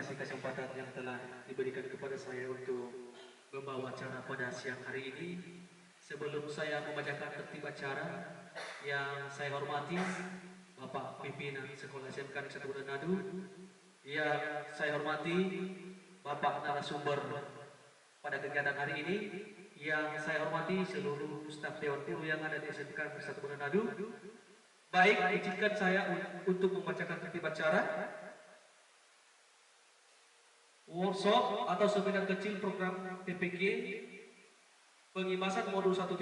kasih kesempatan yang telah diberikan kepada saya untuk membawa acara pada siang hari ini. Sebelum saya membacakan tertib acara, yang saya hormati Bapak Pimpinan Sekolah SMK Negeri 1 Manado, yang saya hormati Bapak narasumber pada kegiatan hari ini, yang saya hormati seluruh staf Dewan Guru yang ada di SMK Negeri 1 Manado. Baik, izinkan saya untuk membacakan tertib acara. Workshop atau seminar kecil program TPG pengimasan modul 1.4,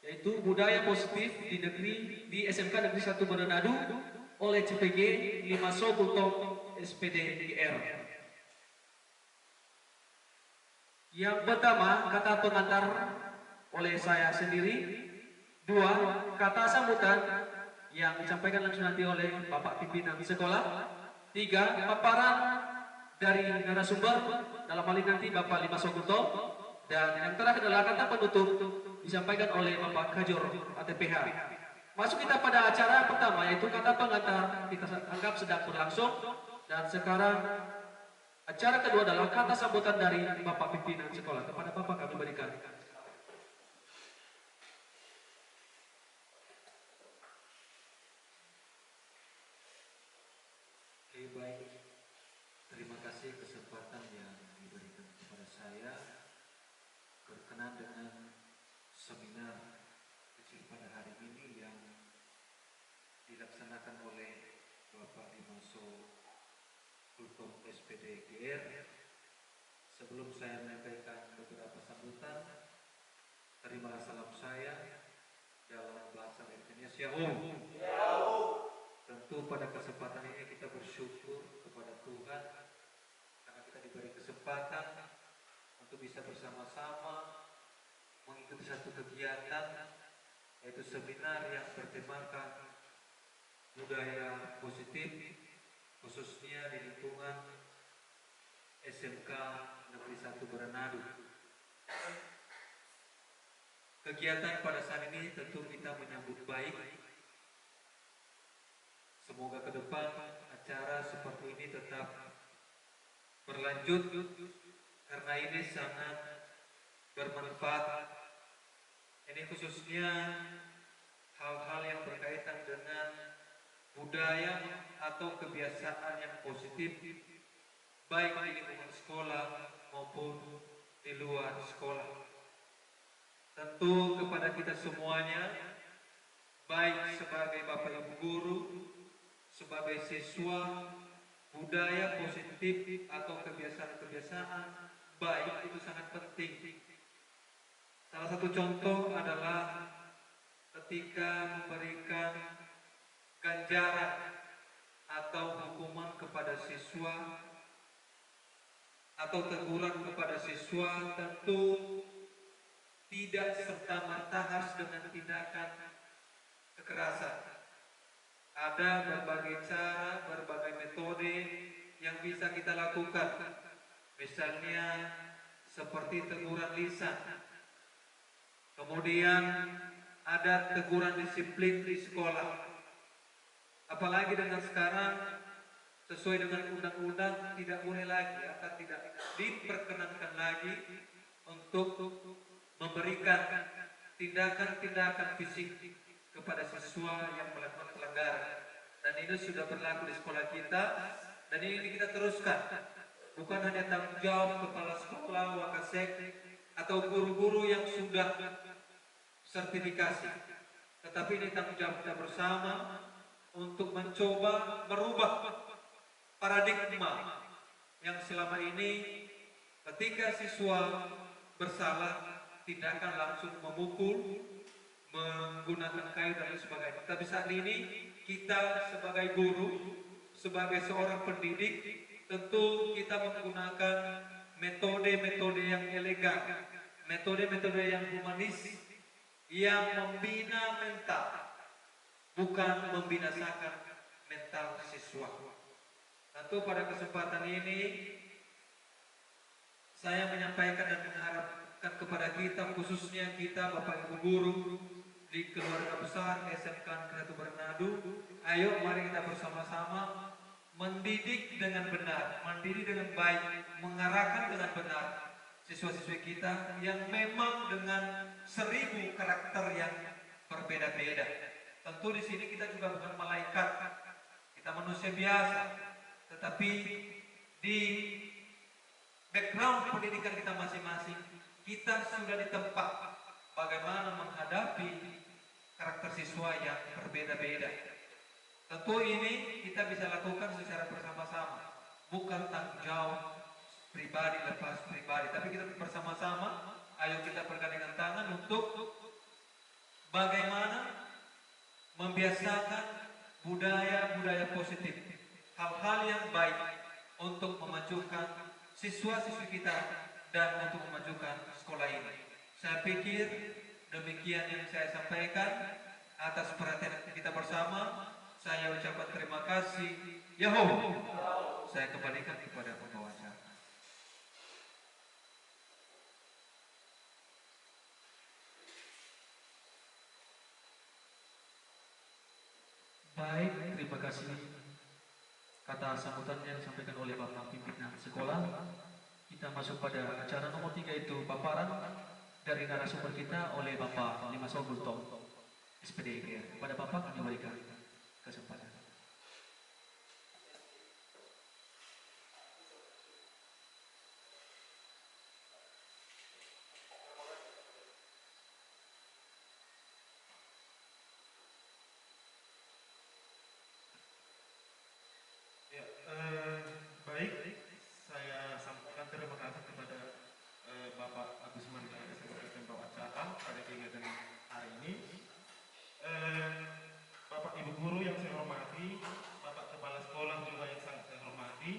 yaitu budaya positif di SMK Negeri 1 Manado oleh CPG Limaso Kultom SPD GR. Yang pertama, kata pengantar oleh saya sendiri. Dua, kata sambutan yang disampaikan langsung nanti oleh Bapak Pimpinan Sekolah. Tiga, paparan dari narasumber, dalam hal ini nanti Bapak Limaso Kultom. Dan yang terakhir adalah kata penutup disampaikan oleh Bapak Kajor ATPH. Masuk kita pada acara pertama, yaitu kata pengantar, kita anggap sedang berlangsung. Dan sekarang acara kedua adalah kata sambutan dari Bapak Pimpinan Sekolah. Kepada Bapak kami berikan. Baik, terima kasih kesempatan yang diberikan kepada saya berkenan dengan seminar kecil pada hari ini yang dilaksanakan oleh Bapak Limaso Kultom SPD GR. Sebelum saya menyampaikan beberapa sambutan, terimalah salam saya dalam bahasa Indonesia. Tentu pada kesempatan ini kita bersyukur kepada Tuhan karena kita diberi kesempatan untuk bisa bersama-sama mengikuti satu kegiatan, yaitu seminar yang bertemakan budaya positif, khususnya di lingkungan SMK Negeri 1 Manado. Kegiatan pada saat ini tentu kita menyambut baik. Semoga ke depan acara seperti ini tetap berlanjut karena ini sangat bermanfaat. Ini khususnya hal-hal yang berkaitan dengan budaya atau kebiasaan yang positif baik di lingkungan sekolah maupun di luar sekolah. Tentu kepada kita semuanya, baik sebagai Bapak Ibu Guru, sebagai siswa, budaya positif atau kebiasaan-kebiasaan baik itu sangat penting. Salah satu contoh adalah ketika memberikan ganjaran atau hukuman kepada siswa atau teguran kepada siswa, tentu tidak serta-merta harus dengan tindakan kekerasan. Ada berbagai cara, berbagai metode yang bisa kita lakukan. Misalnya seperti teguran lisan. Kemudian ada teguran disiplin di sekolah. Apalagi dengan sekarang sesuai dengan undang-undang tidak boleh lagi atau tidak diperkenankan lagi untuk memberikan tindakan-tindakan fisik kepada siswa yang melakukan pelanggaran. Dan ini sudah berlaku di sekolah kita dan ini kita teruskan. Bukan hanya tanggung jawab kepala sekolah, wakasek atau guru-guru yang sudah sertifikasi, tetapi ini tanggung jawab kita bersama untuk mencoba merubah paradigma yang selama ini ketika siswa bersalah tindakan langsung memukul, menggunakan kayu dan lain sebagainya. Tapi saat ini kita sebagai guru, sebagai seorang pendidik, tentu kita menggunakan metode-metode yang elegan, metode-metode yang humanis, yang membina mental, bukan membinasakan mental siswa. Tentu pada kesempatan ini saya menyampaikan dan mengharapkan kepada kita, khususnya kita Bapak Ibu Guru di keluarga besar SMK Negeri 1 Manado, ayo mari kita bersama-sama mendidik dengan benar, mendidik dengan baik, mengarahkan dengan benar siswa-siswi kita yang memang dengan 1000 karakter yang berbeda-beda. Tentu di sini kita juga bukan malaikat, kita manusia biasa, tetapi di background pendidikan kita masing-masing, kita sudah ditempa bagaimana menghadapi karakter siswa yang berbeda-beda. Tentu ini kita bisa lakukan secara bersama-sama, bukan tanggung jawab pribadi lepas pribadi, tapi kita bersama-sama. Ayo kita bergandengan tangan untuk bagaimana membiasakan budaya-budaya positif, hal-hal yang baik untuk memajukan siswa-siswi kita dan untuk memajukan sekolah ini. Saya pikir demikian yang saya sampaikan. Atas perhatian kita bersama, saya ucapkan terima kasih. Yahoo. Saya kembalikan kepada pembawa acara. Baik, terima kasih. Kata sambutan yang disampaikan oleh Bapak Pimpinan Sekolah. Kita masuk pada acara nomor 3, itu paparan dari narasumber kita oleh Bapak Limasol Bultong, SPDIGR. Kepada Bapak kami berikan kesempatan. Ya, baik, saya sampaikan terima kasih kepada Bapak Agus Mandala sebagai pembawa acara pada kegiatan hari ini. Bapak Ibu Guru yang saya hormati, Bapak Kepala Sekolah juga yang sangat saya hormati.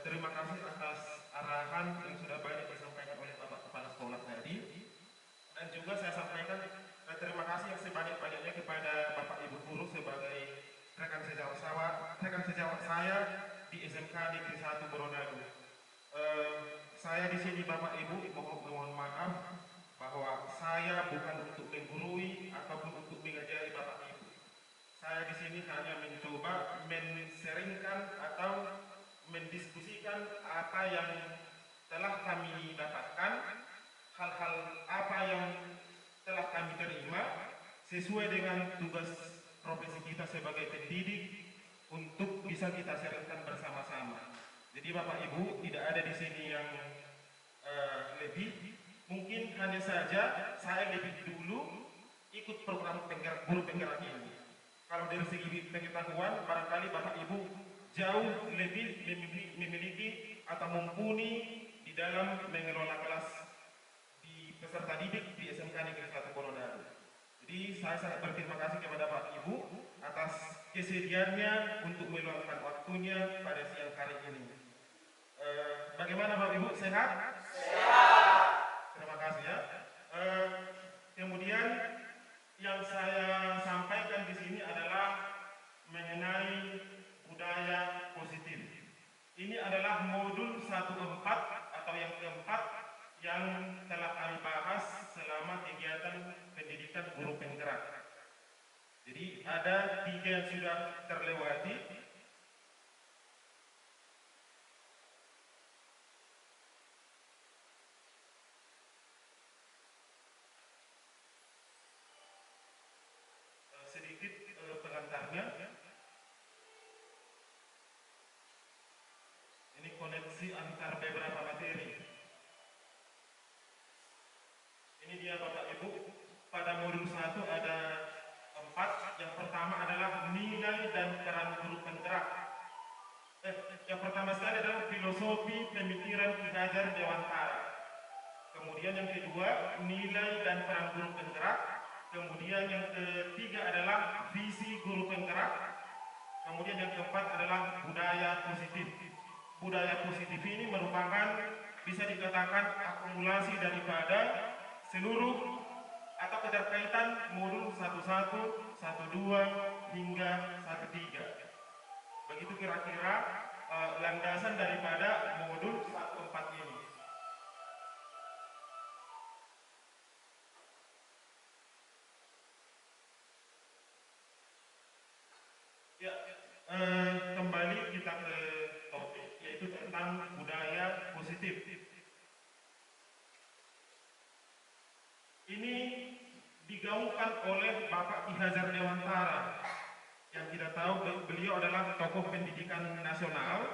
Terima kasih atas arahan yang sudah banyak disampaikan oleh Bapak Kepala Sekolah tadi. Dan juga saya sampaikan terima kasih yang sebanyak-banyaknya kepada Bapak Ibu Guru sebagai rekan sejawat saya di SMK Negeri 1 Boronado. Saya di sini Bapak Ibu mohon maaf bahwa saya bukan untuk menggurui ataupun untuk mengajari Bapak Ibu. Saya di sini hanya mencoba menseringkan atau mendiskusikan apa yang telah kami dapatkan, hal-hal apa yang telah kami terima sesuai dengan tugas profesi kita sebagai pendidik untuk bisa kita sharingkan bersama-sama. Jadi Bapak Ibu tidak ada di sini yang lebih, mungkin hanya saja saya lebih dulu ikut program guru penggerak ini. Kalau dari segi pengetahuan barangkali Bapak Ibu jauh lebih memiliki atau mumpuni di dalam mengelola kelas di peserta didik di SMK Negeri 1 Boronado. Jadi saya sangat berterima kasih kepada Bapak Ibu atas kesediaannya untuk meluangkan waktunya pada siang hari ini. Bagaimana Bapak Ibu, sehat? Sehat. Terima kasih ya. Kemudian yang saya sampaikan di sini adalah mengenai budaya positif. Ini adalah modul 14 atau yang keempat yang telah kami bahas selama kegiatan pendidikan guru penggerak. Jadi ada 3 yang sudah terlewati. Sedikit pengantarnya. Ini koneksi antar beberapa materi. Ini dia Bapak Ibu. Pada modul 1 ada 4. Yang pertama adalah nilai dan peran guru penggerak. Yang pertama sekali adalah filosofi pemikiran Ki Hajar Dewantara. Kemudian yang kedua, nilai dan peran guru penggerak. Kemudian yang ketiga adalah visi guru penggerak. Kemudian yang keempat adalah budaya positif. Budaya positif ini merupakan bisa dikatakan akumulasi daripada seluruh atau keterkaitan modul 11, 12 hingga 13. Begitu kira-kira landasan daripada modul 14 ini. Ya, kembali tentang budaya positif. Ini digaungkan oleh Bapak Ki Hajar Dewantara, yang kita tahu beliau adalah tokoh pendidikan nasional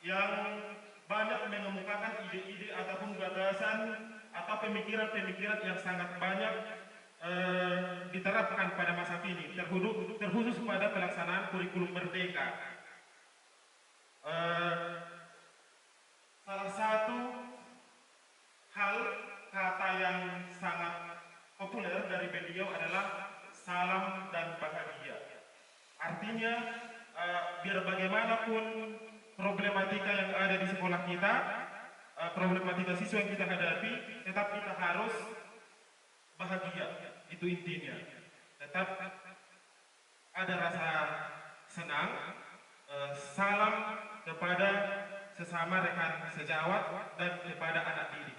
yang banyak mengemukakan ide-ide ataupun gagasan atau pemikiran-pemikiran yang sangat banyak diterapkan pada masa kini, terkhusus pada pelaksanaan kurikulum merdeka. Salah satu hal kata yang sangat populer dari beliau adalah salam dan bahagia. Artinya biar bagaimanapun problematika yang ada di sekolah kita, problematika siswa yang kita hadapi, tetap kita harus bahagia. Itu intinya. Tetap ada rasa senang, salam kepada sesama rekan sejawat dan kepada anak didik.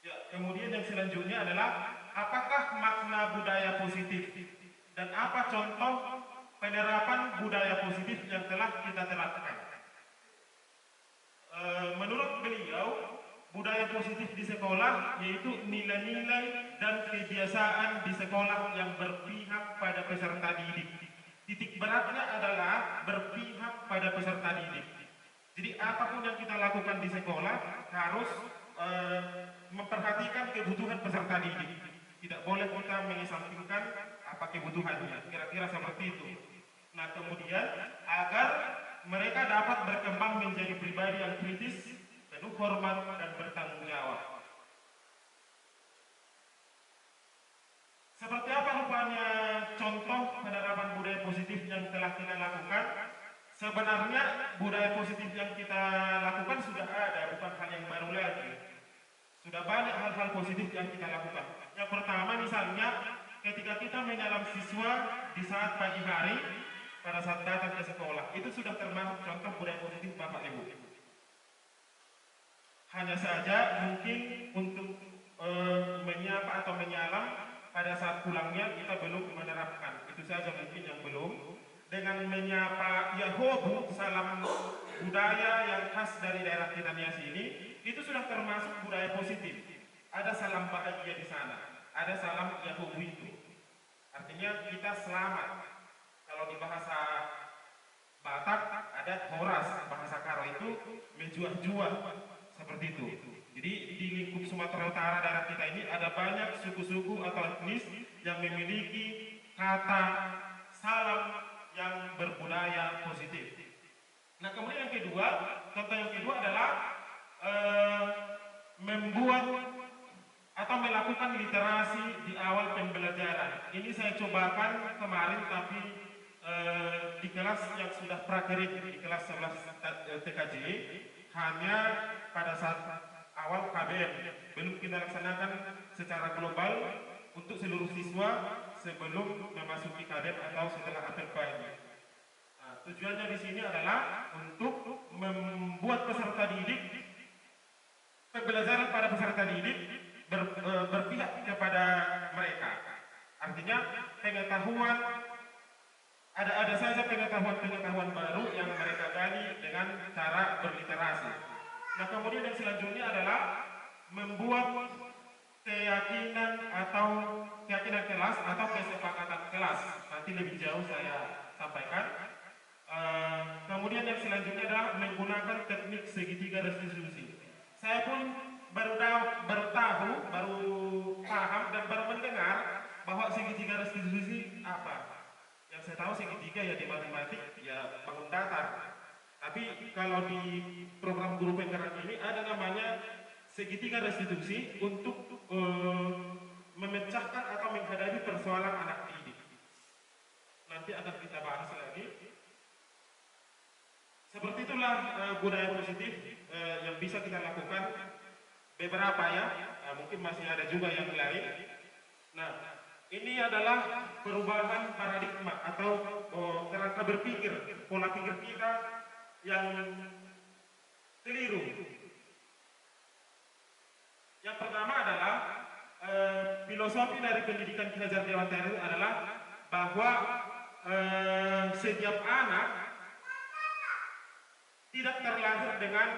Ya, kemudian yang selanjutnya adalah apakah makna budaya positif dan apa contoh penerapan budaya positif yang telah kita terapkan. Menurut beliau, budaya positif di sekolah yaitu nilai-nilai dan kebiasaan di sekolah yang berpihak pada peserta didik. Titik beratnya adalah berpihak pada peserta didik. Jadi apapun yang kita lakukan di sekolah harus memperhatikan kebutuhan peserta didik. Tidak boleh kita mengesampingkan apa kebutuhannya. Kira-kira seperti itu. Nah, kemudian agar mereka dapat berkembang menjadi pribadi yang kritis, penuh hormat dan bertanggung jawab. Seperti apa rupanya contoh penerapan budaya positif yang telah kita lakukan? Sebenarnya budaya positif yang kita lakukan sudah ada, bukan hal yang baru lagi. Sudah banyak hal-hal positif yang kita lakukan. Yang pertama misalnya ketika kita menyalam siswa di saat pagi hari pada saat datang ke sekolah, itu sudah termasuk contoh budaya positif Bapak Ibu. Hanya saja mungkin untuk menyapa atau menyalam pada saat pulangnya kita belum menerapkan. Itu saja mungkin yang belum. Dengan menyapa Yahobu, salam budaya yang khas dari daerah kita Nias ini, itu sudah termasuk budaya positif. Ada salam bahagia di sana, ada salam Yahobu itu. Artinya kita selamat. Kalau di bahasa Batak ada horas, bahasa Karo itu menjuah-juah, seperti itu. Jadi di lingkup Sumatera Utara daerah kita ini ada banyak suku-suku atau etnis yang memiliki kata salam yang berbudaya positif. Nah, kemudian yang kedua, contoh yang kedua adalah membuat atau melakukan literasi di awal pembelajaran. Ini saya cobakan kemarin, tapi di kelas yang sudah prakerik, di kelas 11 TKJ, hanya pada saat awal KBM. Belum kita laksanakan secara global untuk seluruh siswa sebelum memasuki KBM atau setelah apel pagi. Nah, tujuannya di sini adalah untuk membuat peserta didik, pembelajaran pada peserta didik berpihak kepada mereka. Artinya pengetahuan, ada saja pengetahuan baru yang mereka gali dengan cara berliterasi. Nah, kemudian yang selanjutnya adalah membuat keyakinan kelas atau kesepakatan kelas. Nanti lebih jauh saya sampaikan. Kemudian yang selanjutnya adalah menggunakan teknik segitiga restitusi. Saya pun baru paham dan baru mendengar bahwa segitiga restitusi apa. Yang saya tahu segitiga ya di matematik ya bangun datar. Tapi kalau di program guru penggerak ini ada namanya segitiga restitusi untuk memecahkan atau menghadapi persoalan anak didik. Nanti akan kita bahas lagi. Seperti itulah budaya positif yang bisa kita lakukan. Beberapa ya, mungkin masih ada juga yang lain. Nah, ini adalah perubahan paradigma atau kerangka berpikir, pola pikir kita yang keliru. Yang pertama adalah filosofi dari pendidikan Ki Hajar Dewantara itu adalah bahwa setiap anak tidak terlahir dengan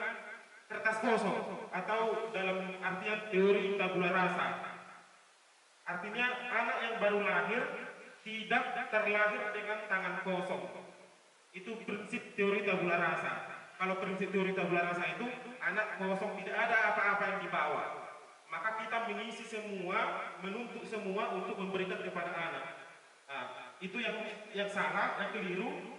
kertas kosong atau dalam artian teori tabula rasa. Artinya anak yang baru lahir tidak terlahir dengan tangan kosong. Itu prinsip teori tabula rasa. Kalau prinsip teori tabula rasa itu anak kosong, tidak ada apa-apa yang dibawa. Maka kita mengisi semua, menuntut semua untuk memberikan kepada anak. Nah, itu yang salah, yang keliru.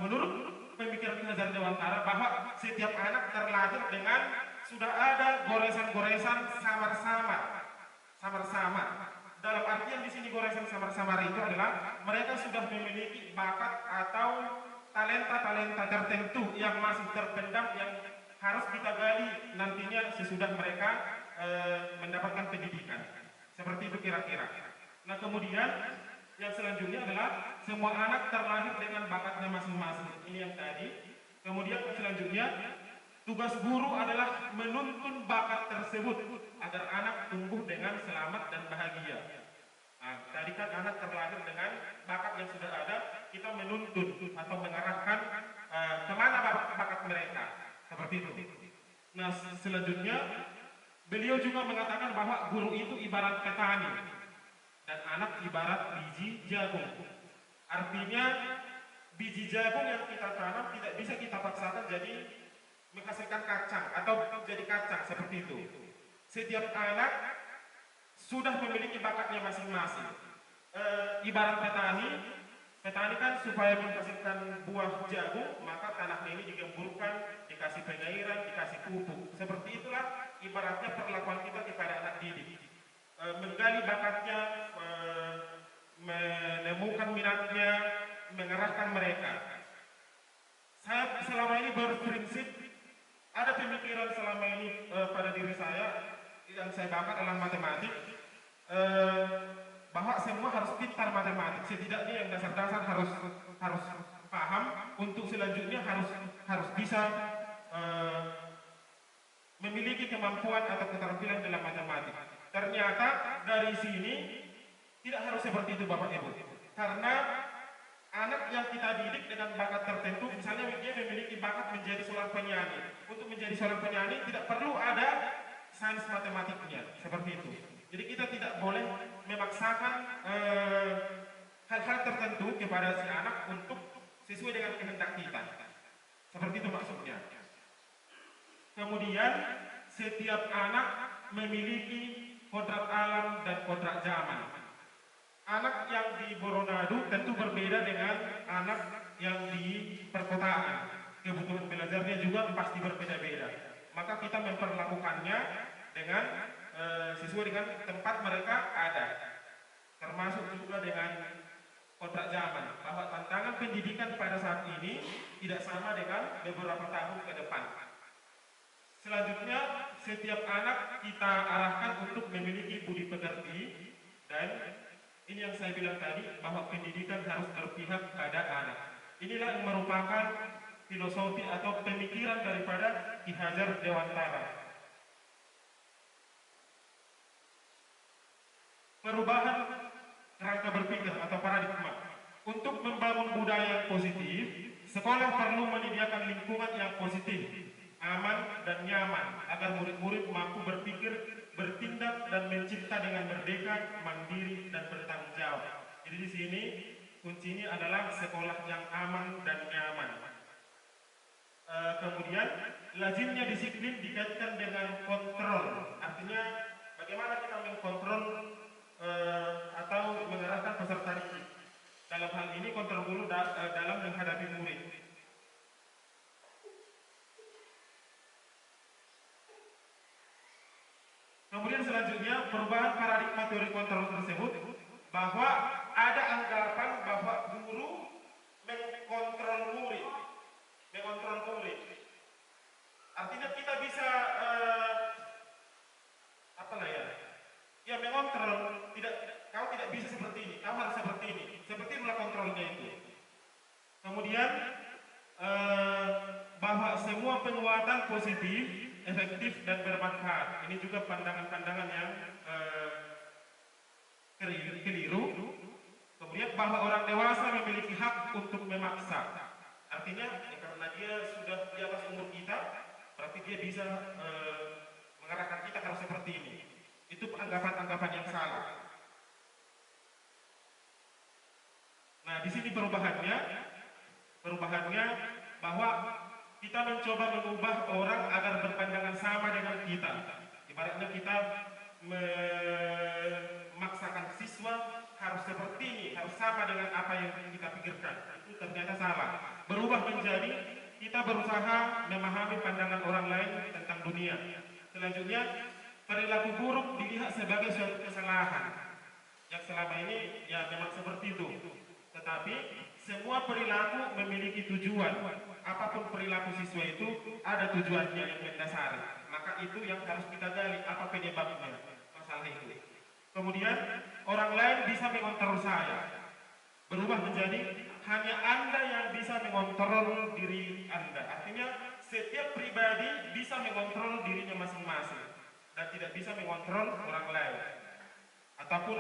Menurut pemikiran Ki Hajar Dewantara bahwa setiap anak terlahir dengan sudah ada goresan-goresan samar-samar. Dalam artian di sini goresan samar-samar itu adalah mereka sudah memiliki bakat atau talenta-talenta tertentu yang masih terpendam, yang harus kita gali nantinya sesudah mereka mendapatkan pendidikan. Seperti itu kira-kira. Nah, kemudian yang selanjutnya adalah semua anak terlahir dengan bakatnya masing-masing. Ini yang tadi. Kemudian selanjutnya tugas guru adalah menuntun bakat tersebut agar anak tumbuh dengan selamat dan bahagia. Nah, tadi kan anak terlahir dengan bakat yang sudah ada, kita menuntun atau mengarahkan kemana bakat mereka. Seperti itu. Nah, selanjutnya beliau juga mengatakan bahwa guru itu ibarat petani dan anak ibarat biji jagung. Artinya biji jagung yang kita tanam tidak bisa kita paksakan jadi menghasilkan kacang atau jadi kacang, seperti itu. Setiap anak sudah memiliki bakatnya masing-masing. Ibarat petani kan supaya menghasilkan buah jagung, maka tanahnya ini digemburkan, dikasih pengairan, dikasih pupuk. Seperti itulah ibaratnya perlakuan kita kepada anak didik. Menggali bakatnya, menemukan minatnya, mengarahkan mereka. Saya selama ini berprinsip, ada pemikiran selama ini pada diri saya yang saya bakat adalah matematik, bahwa semua harus pintar matematik. Setidaknya yang dasar-dasar harus paham, untuk selanjutnya harus bisa memiliki kemampuan atau keterampilan dalam matematik. Ternyata dari sini tidak harus seperti itu Bapak Ibu. Karena anak yang kita didik dengan bakat tertentu, misalnya dia memiliki bakat menjadi seorang penyanyi. Untuk menjadi seorang penyanyi tidak perlu ada sains matematiknya, seperti itu. Jadi kita tidak boleh memaksakan hal-hal tertentu kepada si anak untuk sesuai dengan kehendak kita. Seperti itu maksudnya. Kemudian setiap anak memiliki kodrat alam dan kodrat zaman. Anak yang di Boronado tentu berbeda dengan anak yang di perkotaan. Kebutuhan belajarnya juga pasti berbeda-beda. Maka kita memperlakukannya dengan sesuai dengan tempat mereka ada. Termasuk juga dengan kodrat zaman. Bahwa tantangan pendidikan pada saat ini tidak sama dengan beberapa tahun ke depan. Selanjutnya, setiap anak kita arahkan untuk memiliki budi pekerti, dan ini yang saya bilang tadi, bahwa pendidikan harus berpihak pada anak. Inilah yang merupakan filosofi atau pemikiran daripada Ki Hajar Dewantara. Perubahan kerangka berpikir atau paradigma. Untuk membangun budaya yang positif, sekolah perlu menyediakan lingkungan yang positif, aman dan nyaman agar murid-murid mampu berpikir, bertindak dan mencipta dengan merdeka, mandiri dan bertanggung jawab. Jadi di sini kuncinya adalah sekolah yang aman dan nyaman. Kemudian lazimnya disiplin dikaitkan dengan kontrol. Artinya bagaimana kita mengkontrol atau mengarahkan peserta didik. Dalam hal ini kontrol guru dalam menghadapi murid. Kemudian selanjutnya perubahan paradigma teori kontrol tersebut, bahwa ada anggapan bahwa guru mengontrol murid. Artinya kita bisa ya mengontrol, kau tidak bisa seperti ini, kau harus seperti ini. Seperti itulah kontrolnya itu. Kemudian bahwa semua penguatan positif, efektif dan bermanfaat. Ini juga pandangan-pandangan yang keliru. Kemudian bahwa orang dewasa memiliki hak untuk memaksa. Artinya karena dia sudah di atas umur kita, berarti dia bisa mengarahkan kita harus seperti ini. Itu anggapan-anggapan yang salah. Nah, di sini perubahannya bahwa kita mencoba mengubah orang agar berpandangan sama dengan kita. Ibaratnya kita memaksakan siswa harus seperti ini, harus sama dengan apa yang kita pikirkan. Itu ternyata salah. Berubah menjadi kita berusaha memahami pandangan orang lain tentang dunia. Selanjutnya, perilaku buruk dilihat sebagai suatu kesalahan. Yang selama ini ya memang seperti itu. Tetapi semua perilaku memiliki tujuan. Apapun perilaku siswa itu ada tujuannya yang mendasari. Maka itu yang harus kita gali, apa penyebabnya masalah itu. Kemudian orang lain bisa mengontrol saya. Berubah menjadi hanya Anda yang bisa mengontrol diri Anda. Artinya setiap pribadi bisa mengontrol dirinya masing-masing dan tidak bisa mengontrol orang lain. Ataupun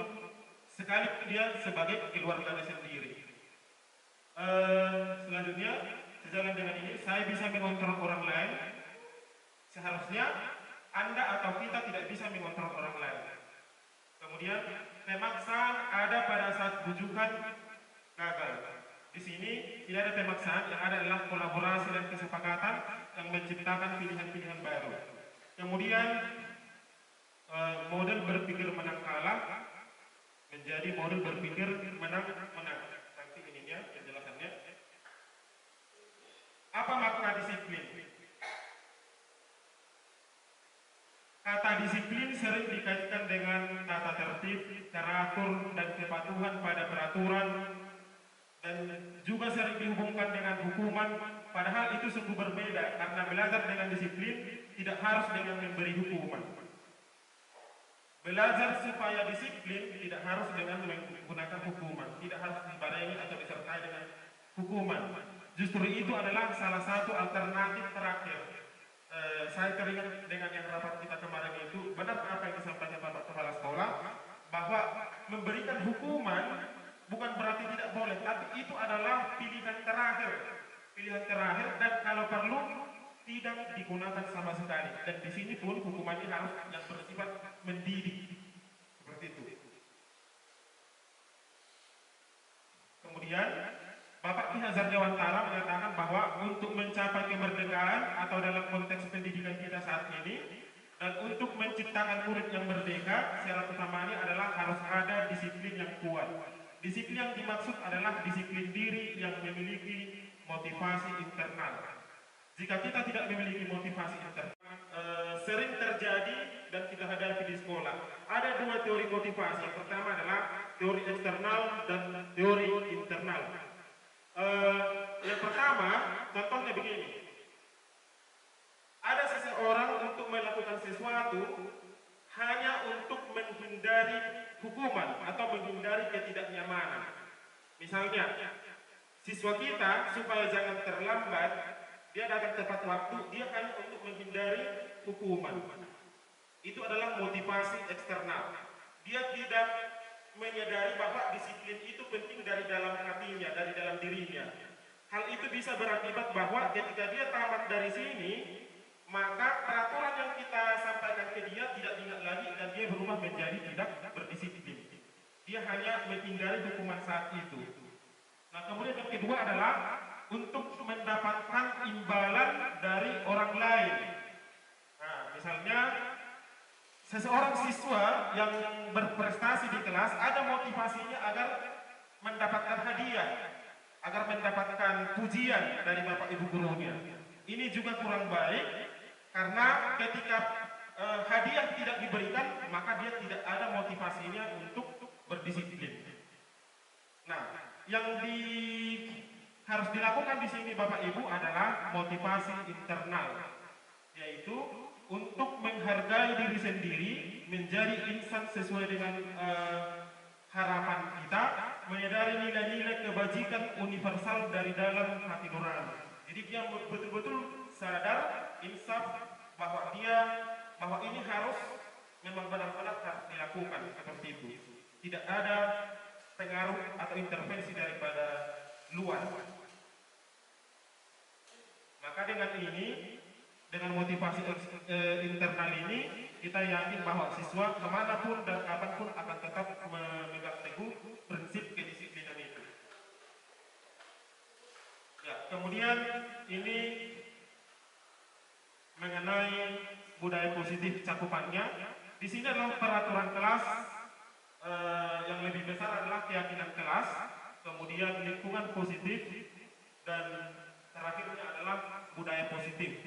sekalipun dia sebagai keluarga sendiri. Selanjutnya, sejalan dengan ini, saya bisa mengontrol orang lain. Seharusnya Anda atau kita tidak bisa mengontrol orang lain. Kemudian, pemaksaan ada pada saat bujukan gagal. Di sini tidak ada pemaksaan, yang ada adalah kolaborasi dan kesepakatan yang menciptakan pilihan-pilihan baru. Kemudian, model berpikir menang kalah menjadi model berpikir menang-menang. Nanti ininya penjelasannya. Apa makna disiplin? Kata disiplin sering dikaitkan dengan tata tertib, teratur, dan kepatuhan pada peraturan, dan juga sering dihubungkan dengan hukuman. Padahal itu sungguh berbeda, karena belajar dengan disiplin tidak harus dengan memberi hukuman. Belajar supaya disiplin tidak harus dengan menggunakan hukuman, tidak harus dibarengi atau disertai dengan hukuman. Justru itu adalah salah satu alternatif terakhir. Saya teringat dengan yang rapat kita kemarin itu, benar apa yang disampaikan Bapak Kepala Sekolah, bahwa memberikan hukuman bukan berarti tidak boleh, tapi itu adalah pilihan terakhir, dan kalau perlu tidak digunakan sama sekali. Dan di sini pun hukumannya harus yang bersifat mendidik, seperti itu. Kemudian Bapak Ki Hazar Dewantara mengatakan bahwa untuk mencapai kemerdekaan atau dalam konteks pendidikan kita saat ini, dan untuk menciptakan murid yang merdeka, syarat utamanya adalah harus ada disiplin yang kuat. Disiplin yang dimaksud adalah disiplin diri yang memiliki motivasi internal. Jika kita tidak memiliki motivasi internal, sering terjadi dan kita hadapi di sekolah. Ada dua teori motivasi. Yang pertama adalah teori eksternal dan teori internal. Yang pertama, contohnya begini. Ada seseorang untuk melakukan sesuatu hanya untuk menghindari hukuman atau menghindari ketidaknyamanan. Misalnya, siswa kita supaya jangan terlambat, dia datang tepat waktu, dia hanya untuk menghindari hukuman. Itu adalah motivasi eksternal. Dia tidak menyadari bahwa disiplin itu penting dari dalam hatinya, dari dalam dirinya. Hal itu bisa berakibat bahwa ketika dia tamat dari sini, maka peraturan yang kita sampaikan ke dia tidak diingat lagi dan dia berubah menjadi tidak berdisiplin. Dia hanya menghindari hukuman saat itu. Nah, kemudian yang kedua adalah untuk mendapatkan imbalan dari orang lain. Nah, misalnya seseorang siswa yang berprestasi di kelas ada motivasinya agar mendapatkan hadiah, agar mendapatkan pujian dari bapak ibu gurunya. Ini juga kurang baik karena ketika hadiah tidak diberikan, maka dia tidak ada motivasinya untuk berdisiplin. Nah, yang harus dilakukan di sini bapak ibu adalah motivasi internal, yaitu untuk menghargai diri sendiri, menjadi insan sesuai dengan harapan kita, menyadari nilai-nilai kebajikan universal dari dalam hati nurani. Jadi dia betul-betul sadar, insaf bahwa ini harus memang benar-benar harus dilakukan seperti itu. Tidak ada pengaruh atau intervensi daripada luar. Maka dengan ini, dengan motivasi internal ini, kita yakin bahwa siswa kemanapun dan kapanpun akan tetap memegang teguh prinsip kedisiplinan itu. Ya, kemudian ini mengenai budaya positif cakupannya. Di sini adalah peraturan kelas, yang lebih besar adalah keyakinan kelas, kemudian lingkungan positif, dan terakhirnya adalah budaya positif.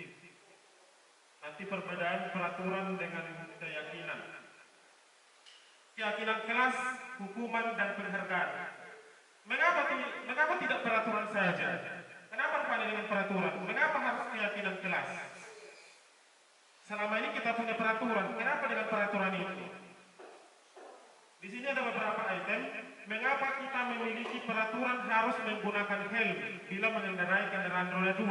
Nanti perbedaan peraturan dengan keyakinan. Keyakinan kelas, hukuman, dan penghargaan. Mengapa tidak peraturan saja? Kenapa rupanya dengan peraturan? Mengapa harus keyakinan kelas? Selama ini kita punya peraturan, kenapa dengan peraturan itu? Di sini ada beberapa item. Mengapa kita memiliki peraturan harus menggunakan helm bila mengendarai kendaraan roda 2?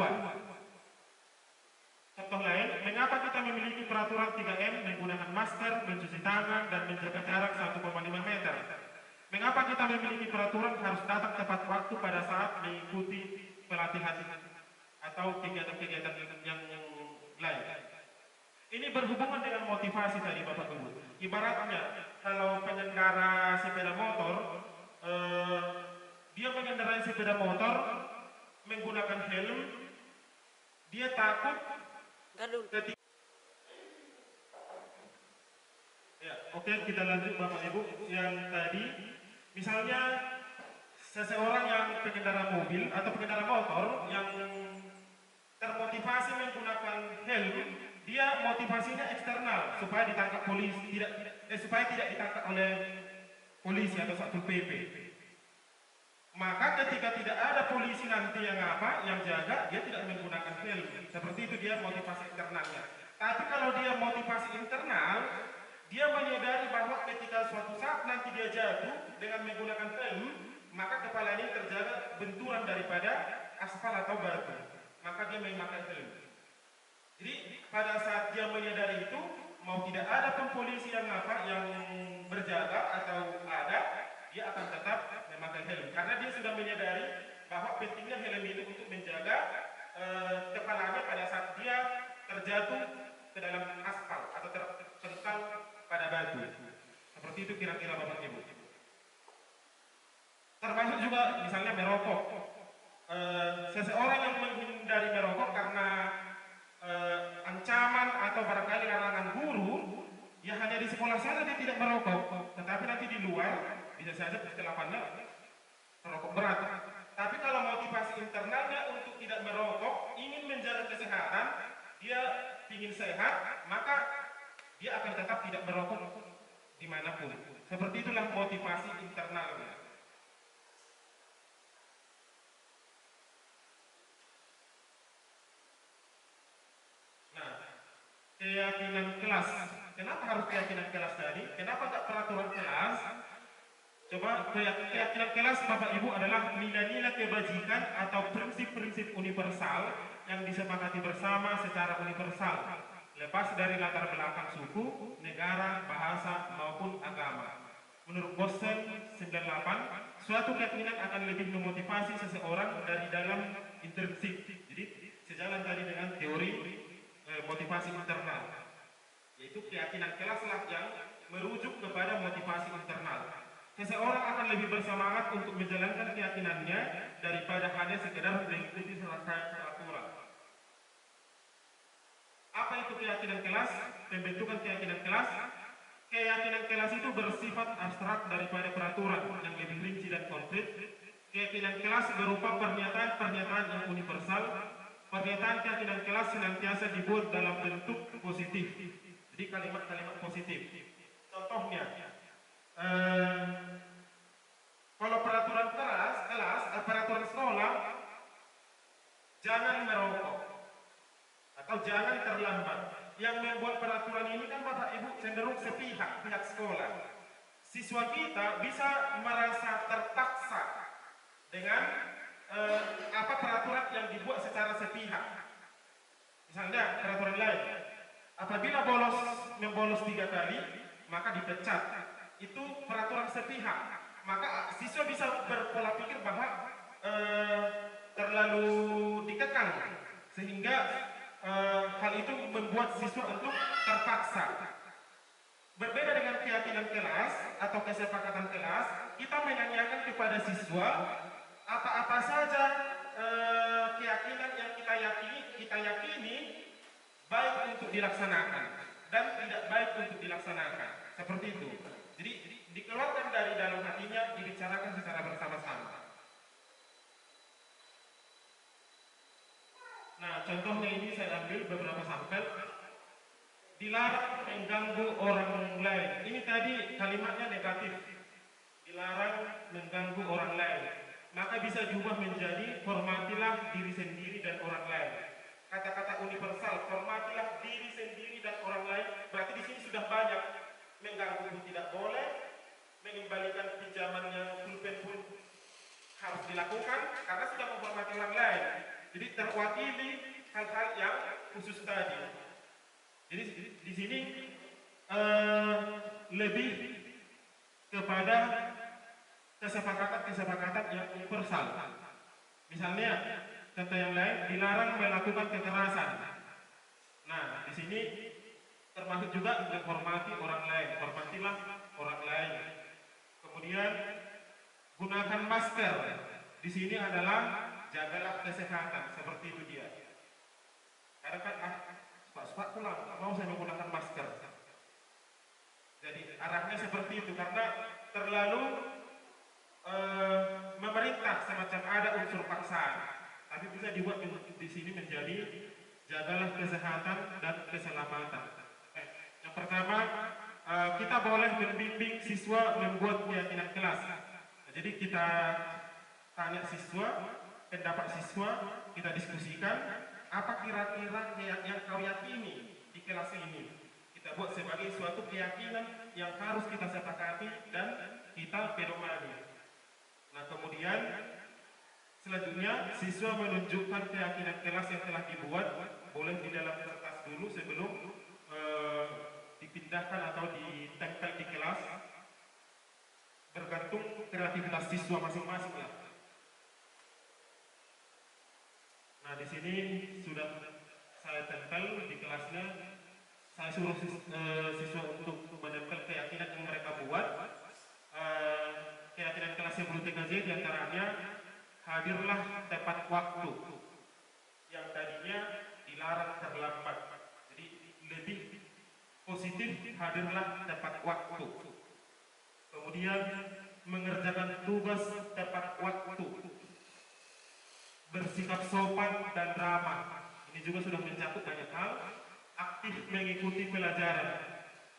Contoh lain, mengapa kita memiliki peraturan 3M menggunakan masker, mencuci tangan, dan menjaga jarak 1,5 meter? Mengapa kita memiliki peraturan harus datang tepat waktu pada saat mengikuti pelatihan atau kegiatan-kegiatan yang lain? Ini berhubungan dengan motivasi tadi Bapak Ibu. Ibaratnya, kalau pengendara sepeda motor, dia mengendarai sepeda motor menggunakan helm, dia takut ketika... Ya, oke, kita lanjut Bapak Ibu. Yang tadi, misalnya seseorang yang pengendara mobil atau pengendara motor yang termotivasi menggunakan helm, dia motivasinya eksternal supaya ditangkap polisi, supaya tidak ditangkap oleh polisi atau Satpol PP. Maka ketika tidak ada polisi nanti yang jaga, dia tidak menggunakan helm. Seperti itu dia motivasi eksternalnya. Tapi kalau dia motivasi internal, dia menyadari bahwa ketika suatu saat nanti dia jatuh dengan menggunakan helm, maka kepala ini terjaga benturan daripada aspal atau batu. Maka dia memakai helm. Jadi pada saat dia menyadari itu, mau tidak ada pun polisi yang berjaga atau ada, dia akan tetap memakai helm karena dia sudah menyadari bahwa pentingnya helm itu untuk menjaga kepalanya pada saat dia terjatuh ke dalam aspal atau terpental pada batu. Seperti itu kira-kira Bapak Ibu. Termasuk juga misalnya merokok. Seseorang yang menghindari merokok karena ancaman atau barangkali larangan guru, ya hanya di sekolah saja dia tidak merokok, tetapi nanti di luar bisa saja kecelapannya merokok berat. Tapi kalau motivasi internalnya untuk tidak merokok, ingin menjaga kesehatan, dia ingin sehat, maka dia akan tetap tidak merokok dimanapun. Seperti itulah motivasi internalnya. Keyakinan kelas. Kenapa harus keyakinan kelas tadi? Kenapa tidak peraturan kelas? Coba keyakinan kelas Bapak Ibu adalah nilai-nilai kebajikan atau prinsip-prinsip universal yang disepakati bersama secara universal, lepas dari latar belakang suku, negara, bahasa maupun agama. Menurut Bosen 98, suatu keyakinan akan lebih memotivasi seseorang dari dalam intrinsik. Jadi sejalan tadi dengan teori motivasi internal, yaitu keyakinan kelaslah yang merujuk kepada motivasi internal. Seseorang akan lebih bersemangat untuk menjalankan keyakinannya daripada hanya sekedar mengikuti peraturan. Apa itu keyakinan kelas? Pembentukan keyakinan kelas. Keyakinan kelas itu bersifat abstrak daripada peraturan yang lebih rinci dan konkret. Keyakinan kelas berupa pernyataan-pernyataan yang universal. Pernyataan keyakinan kelas senantiasa dibuat dalam bentuk positif. Jadi kalimat-kalimat positif. Contohnya, kalau peraturan peraturan sekolah, jangan merokok atau jangan terlambat. Yang membuat peraturan ini kan Bapak Ibu cenderung pihak sekolah. Siswa kita bisa merasa terpaksa dengan peraturan yang dibuat secara sepihak. Misalnya peraturan lain, apabila membolos 3 kali maka dipecat. Itu peraturan sepihak. maka siswa bisa berpola pikir bahwa terlalu dikekang, sehingga hal itu membuat siswa untuk terpaksa. Berbeda dengan keyakinan kelas atau kesepakatan kelas, kita menanyakan kepada siswa apa-apa saja keyakinan yang kita yakini baik untuk dilaksanakan dan tidak baik untuk dilaksanakan. Seperti itu. Jadi dikeluarkan dari dalam hatinya, dibicarakan secara bersama-sama. Nah, contohnya ini saya ambil beberapa sampel. Dilarang mengganggu orang lain. Ini tadi kalimatnya negatif. Dilarang mengganggu orang lain. Maka bisa juga menjadi hormatilah diri sendiri dan orang lain. Kata-kata universal, hormatilah diri sendiri dan orang lain. Berarti di sini sudah banyak. Mengganggu pun tidak boleh, mengembalikan pinjamannya pulpen pun harus dilakukan karena sudah menghormati orang lain. Jadi terwakili hal-hal yang khusus tadi. Jadi di sini lebih kepada kesepakatan yang universal. Misalnya contoh yang lain, dilarang melakukan kekerasan. Nah, di sini termasuk juga menghormati orang lain, hormatilah orang lain. Kemudian gunakan masker. Di sini adalah jagalah kesehatan, seperti itu dia. Karena kan Pak pulang, nggak mau saya menggunakan masker. Jadi arahnya seperti itu karena terlalu memerintah, semacam ada unsur paksaan. Tapi bisa dibuat di sini menjadi jagalah kesehatan dan keselamatan. Yang pertama, kita boleh membimbing siswa membuat keyakinan kelas. Jadi kita tanya siswa, pendapat siswa, kita diskusikan apa kira-kira yang kau yakini di kelas ini. Kita buat sebagai suatu keyakinan yang harus kita sepakati dan kita pedomani. Nah, kemudian selanjutnya siswa menunjukkan keyakinan kelas yang telah dibuat, boleh di dalam kertas dulu sebelum dipindahkan atau ditempel di kelas, bergantung kreativitas siswa masing-masing ya. Nah, di sini sudah saya tempel di kelasnya. Saya suruh siswa untuk menempel keyakinan yang mereka buat. Keyakinan kelas yang TKZ diantaranya hadirlah tepat waktu, yang tadinya dilarang terlambat. Jadi lebih positif, hadirlah tepat waktu. Kemudian mengerjakan tugas tepat waktu, bersikap sopan dan ramah. Ini juga sudah mencakup banyak hal. Aktif mengikuti pelajaran.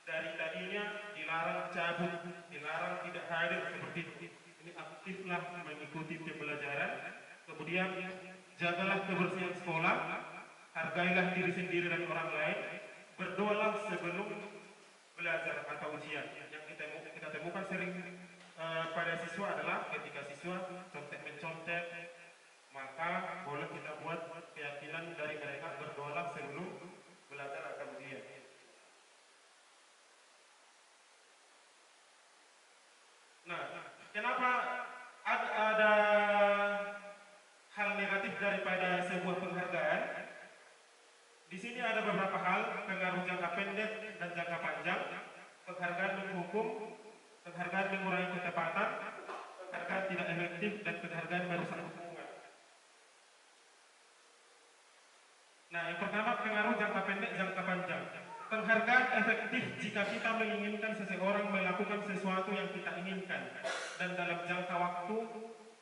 Dari tadinya dilarang cabut, dilarang tidak hadir, seperti itu. Ini aktiflah mengikuti pembelajaran. Kemudian jagalah kebersihan sekolah, hargailah diri sendiri dan orang lain, berdoalah sebelum belajar atau ujian. Yang kita temukan sering pada siswa adalah ketika siswa contek-mencontek, maka boleh kita buat keyakinan dari mereka berdoalah sebelum belajar atau ujian. Nah, kenapa ada hal negatif daripada sebuah penghargaan? Di sini ada beberapa hal, pengaruh jangka pendek dan jangka panjang. Penghargaan menghukum, penghargaan mengurangi ketepatan, penghargaan tidak efektif, dan penghargaan merusak hubungan. Nah, yang pertama pengaruh jangka pendek, jangka panjang. Penghargaan efektif jika kita menginginkan seseorang melakukan sesuatu yang kita inginkan dan dalam jangka waktu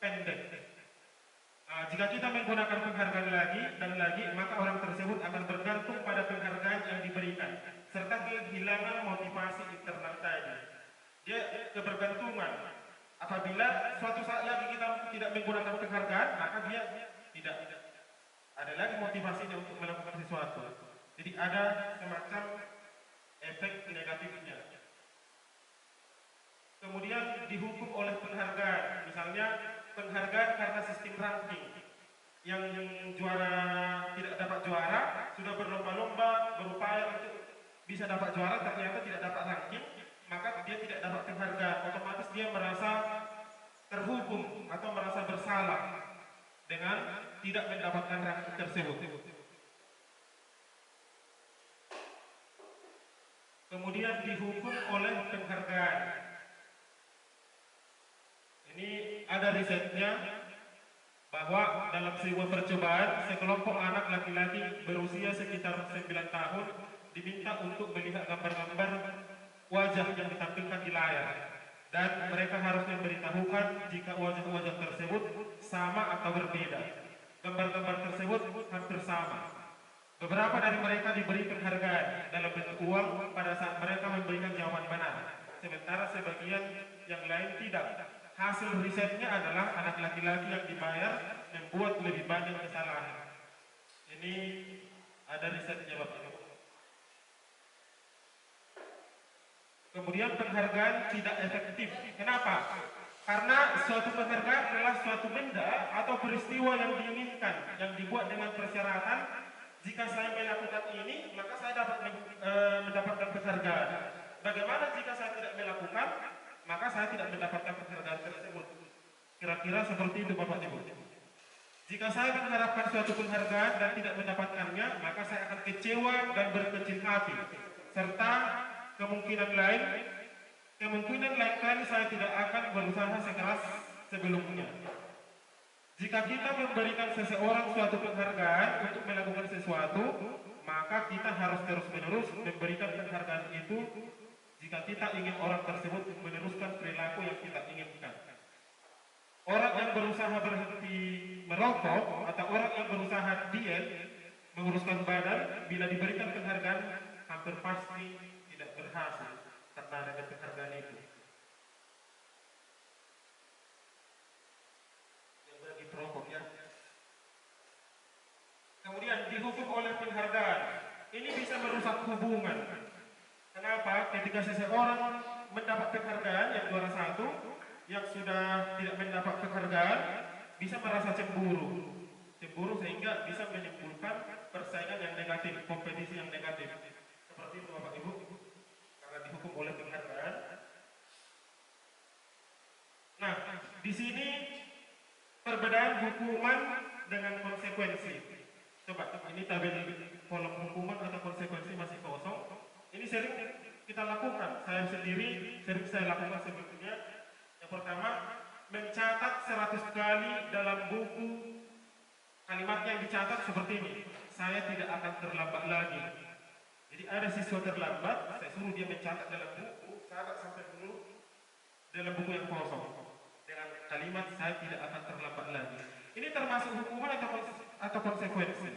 pendek. Jika kita menggunakan penghargaan lagi dan lagi, maka orang tersebut akan bergantung pada penghargaan yang diberikan serta kehilangan motivasi internal tadi. Dia kebergantungan. Apabila suatu saat lagi kita tidak menggunakan penghargaan, maka dia tidak ada lagi motivasinya untuk melakukan sesuatu. Jadi ada semacam efek negatifnya. Kemudian dihukum oleh penghargaan. Misalnya penghargaan karena sistem ranking. Yang juara tidak dapat juara, sudah berlomba-lomba, berupaya untuk bisa dapat juara, ternyata tidak dapat ranking, maka dia tidak dapat penghargaan. Otomatis dia merasa terhukum atau merasa bersalah dengan tidak mendapatkan hak tersebut. Kemudian dihukum oleh penghargaan. Ini ada risetnya bahwa dalam sebuah percobaan sekelompok anak laki-laki berusia sekitar 9 tahun diminta untuk melihat gambar-gambar wajah yang ditampilkan di layar, dan mereka harus memberitahukan jika wajah-wajah tersebut sama atau berbeda. Gambar-gambar tersebut hampir sama. Beberapa dari mereka diberi penghargaan dalam bentuk uang pada saat mereka memberikan jawaban benar, sementara sebagian yang lain tidak. Hasil risetnya adalah anak laki-laki yang dibayar membuat lebih banyak kesalahan. Ini ada risetnya Bapak Ibu. Kemudian penghargaan tidak efektif. Kenapa? Karena suatu penghargaan adalah suatu benda atau peristiwa yang diinginkan, yang dibuat dengan persyaratan. Jika saya melakukan ini, maka saya dapat mendapatkan penghargaan. Bagaimana jika saya tidak melakukan, maka saya tidak mendapatkan penghargaan tersebut. Kira-kira seperti itu Bapak Ibu. Jika saya mengharapkan suatu penghargaan dan tidak mendapatkannya, maka saya akan kecewa dan berkecil hati. Serta kemungkinan lain kali saya tidak akan berusaha sekeras sebelumnya. Jika kita memberikan seseorang suatu penghargaan untuk melakukan sesuatu, maka kita harus terus-menerus memberikan penghargaan itu jika kita ingin orang tersebut meneruskan perilaku yang kita inginkan. Orang yang berusaha berhenti merokok atau orang yang berusaha diet, menguruskan badan, bila diberikan penghargaan hampir pasti tidak berhasil karena ada penghargaan itu. Yang bagi perokok ya. Kemudian dihukum oleh penghargaan. Ini bisa merusak hubungan. Kenapa? Ketika seseorang mendapat penghargaan yang juara satu, yang sudah tidak mendapat penghargaan bisa merasa cemburu sehingga bisa menimbulkan persaingan yang negatif, kompetisi yang negatif. Seperti itu Bapak Ibu, karena dihukum oleh penghargaan. Nah, di sini perbedaan hukuman dengan konsekuensi. Coba, ini tabel kolom hukuman atau konsekuensi masih kosong. Ini sering kita lakukan, saya sendiri sering saya lakukan sebetulnya. Yang pertama, mencatat 100 kali dalam buku. Kalimatnya yang dicatat seperti ini: saya tidak akan terlambat lagi. Jadi ada siswa terlambat, saya suruh dia mencatat dalam buku, catat sampai dulu dalam buku yang kosong dengan kalimat saya tidak akan terlambat lagi. Ini termasuk hukuman atau konsekuensi?